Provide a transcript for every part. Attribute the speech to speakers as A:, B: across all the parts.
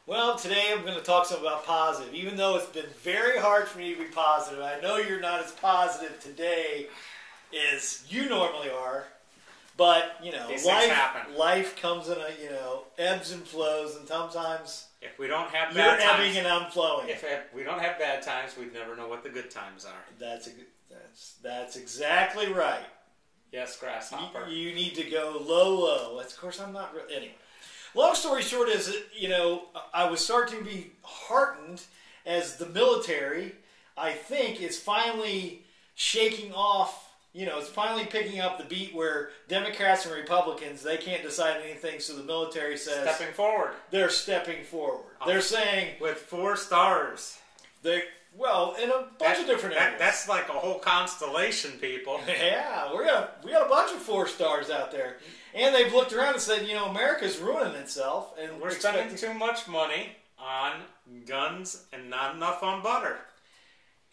A: Well, today I'm going to talk something about positive. Even though it's been very hard for me to be positive, I know you're not as positive today as you normally are. But, you know, life comes in ebbs and flows, and sometimes
B: if we don't have bad times,
A: you're ebbing and I'm flowing.
B: If we don't have bad times, we'd never know what the good times are.
A: That's exactly right.
B: Yes, Grasshopper.
A: You need to go low. Of course, I'm not really. Anyway, long story short is, I was starting to be heartened as the military, I think, is finally shaking off. It's finally picking up the beat where Democrats and Republicans, they can't decide anything, so the military says...
B: Stepping forward.
A: They're stepping forward. They're saying...
B: With 4 stars.
A: Well, in a bunch of different areas.
B: That's like a whole constellation, people.
A: Yeah, we got a bunch of 4 stars out there. And they've looked around and said, America's ruining itself. And
B: we're spending too much money on guns and not enough on butter.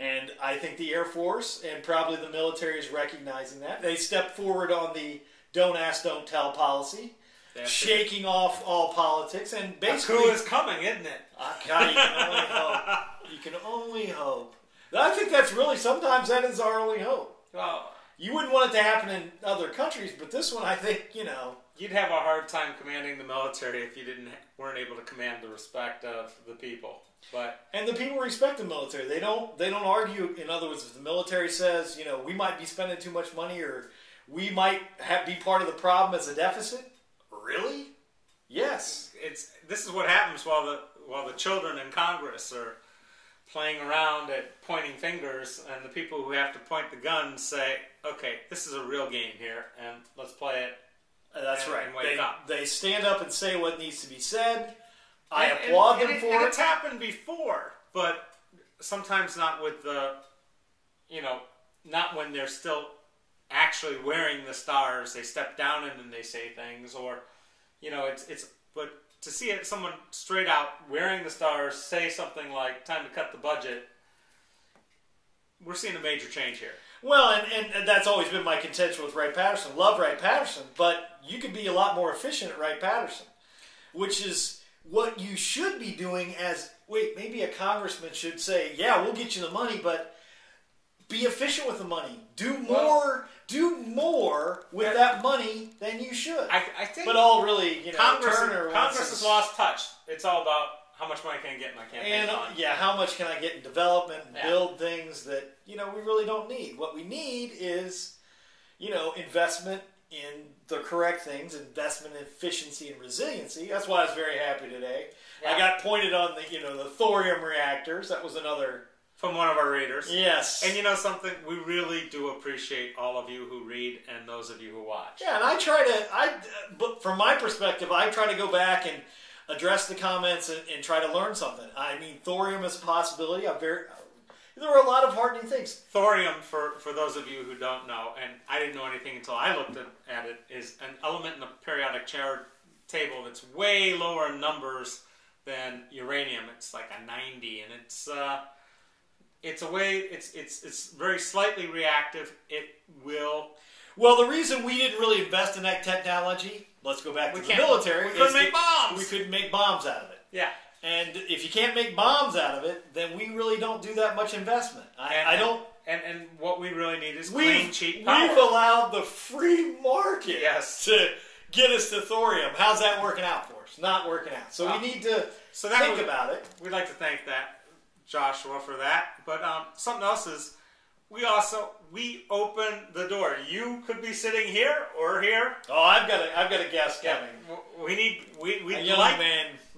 A: And I think the Air Force and probably the military is recognizing that. They stepped forward on the don't ask, don't tell policy, shaking off all politics. And basically...
B: A coup is coming, isn't it?
A: God, you can only hope. You can only hope. I think that's really, sometimes that is our only hope.
B: Well,
A: you wouldn't want it to happen in other countries, but this one, I think,
B: You'd have a hard time commanding the military if you weren't able to command the respect of the people.
A: And the people respect the military. They don't argue. In other words, if the military says, we might be spending too much money or we might be part of the problem as a deficit. Really? Yes.
B: This is what happens while the children in Congress are playing around at pointing fingers, and the people who have to point the guns say, "Okay, this is a real game here, and let's play it."
A: That's right.
B: And wake up.
A: They stand up and say what needs to be said. I applaud them for it.
B: It's happened before, but sometimes not with the, not when they're still actually wearing the stars. They step down and then they say things, or, but to see someone straight out wearing the stars say something like "time to cut the budget," we're seeing a major change here.
A: Well, and that's always been my contention with Wright-Patterson. Love Wright-Patterson, but you could be a lot more efficient at Wright-Patterson, which is what you should be doing maybe a congressman should say, yeah, we'll get you the money, but be efficient with the money. Do more with that money than you should.
B: I think
A: but all really,
B: Congress has lost touch. It's all about how much money can I get in my campaign fund.
A: Yeah, how much can I get in development and build things that, we really don't need. What we need is, investment in the correct things, investment in efficiency and resiliency. That's why I was very happy today. Yeah. I got pointed on the thorium reactors. That was another...
B: From one of our readers.
A: Yes.
B: And something, we really do appreciate all of you who read and those of you who watch.
A: Yeah, and but from my perspective, I try to go back and address the comments and try to learn something. I mean, thorium is a possibility. There were a lot of heartening things.
B: Thorium, for those of you who don't know, and I didn't know anything until I looked at it, is an element in the periodic table that's way lower in numbers than uranium. It's like a 90, and it's very slightly reactive. It will...
A: Well, the reason we didn't really invest in that technology, let's go back to the military.
B: We couldn't make bombs.
A: We couldn't make bombs out of it.
B: Yeah.
A: And if you can't make bombs out of it, then we really don't do that much investment.
B: And what we really need is clean, cheap power.
A: We've allowed the free market
B: to
A: get us to thorium. How's that working out for us? Not working out. So we need to think about it.
B: We'd like to thank Joshua for that. But something else is, we open the door. You could be sitting here or here.
A: Oh, I've got a guest coming.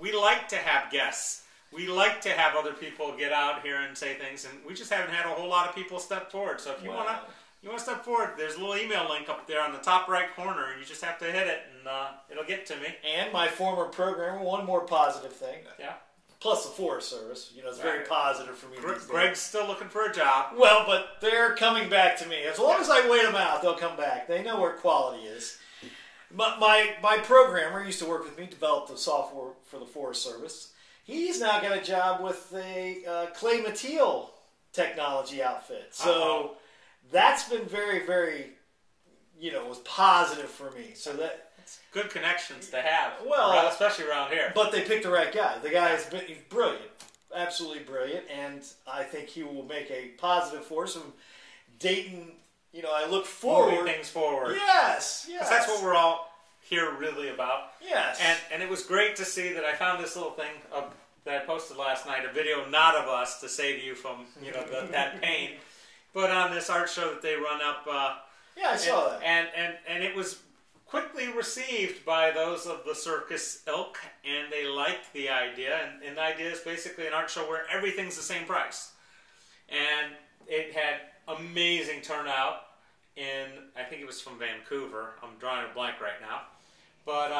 B: We like to have guests. We like to have other people get out here and say things, and we just haven't had a whole lot of people step forward. So if you want to step forward, there's a little email link up there on the top right corner, and you just have to hit it, and it'll get to me.
A: And my former programmer, one more positive thing.
B: Yeah.
A: Plus the Forest Service, it's very positive for me.
B: Greg's still looking for a job.
A: Well, but they're coming back to me. As long as I wait them out, they'll come back. They know where quality is. My programmer used to work with me, developed the software for the Forest Service. He's now got a job with a clay material technology outfit. So that's been very, very, was positive for me. So
B: It's good connections to have.
A: Well,
B: especially around here.
A: But they picked the right guy. The guy is brilliant, absolutely brilliant, and I think he will make a positive force. And Dayton, you know, I look forward.
B: Moving things forward.
A: Yes, yes.
B: Because that's what we're all here really about.
A: Yes.
B: And it was great to see that I found this little thing that I posted last night, a video not of us to save you from, you know, that pain, but on this art show that they run up.
A: Yeah, I saw that.
B: And it was quickly received by those of the circus ilk, and they liked the idea. And the idea is basically an art show where everything's the same price. And it had amazing turnout in, I think it was from Vancouver. I'm drawing a blank right now. But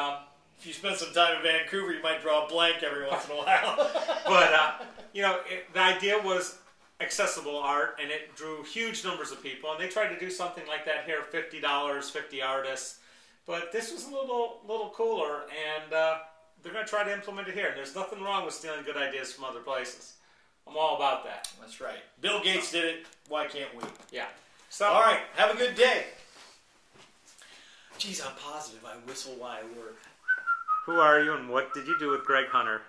A: if you spend some time in Vancouver, you might draw a blank every once in a while.
B: But, you know, the idea was accessible art, and it drew huge numbers of people. And they tried to do something like that here, $50, 50 artists. But this was a little cooler, and they're going to try to implement it here. And there's nothing wrong with stealing good ideas from other places. I'm all about that.
A: That's right. Bill Gates did it. Why can't we?
B: Yeah. So,
A: all right. Have a good day. Geez, I'm positive I whistle while I work.
B: Who are you, and what did you do with Greg Hunter?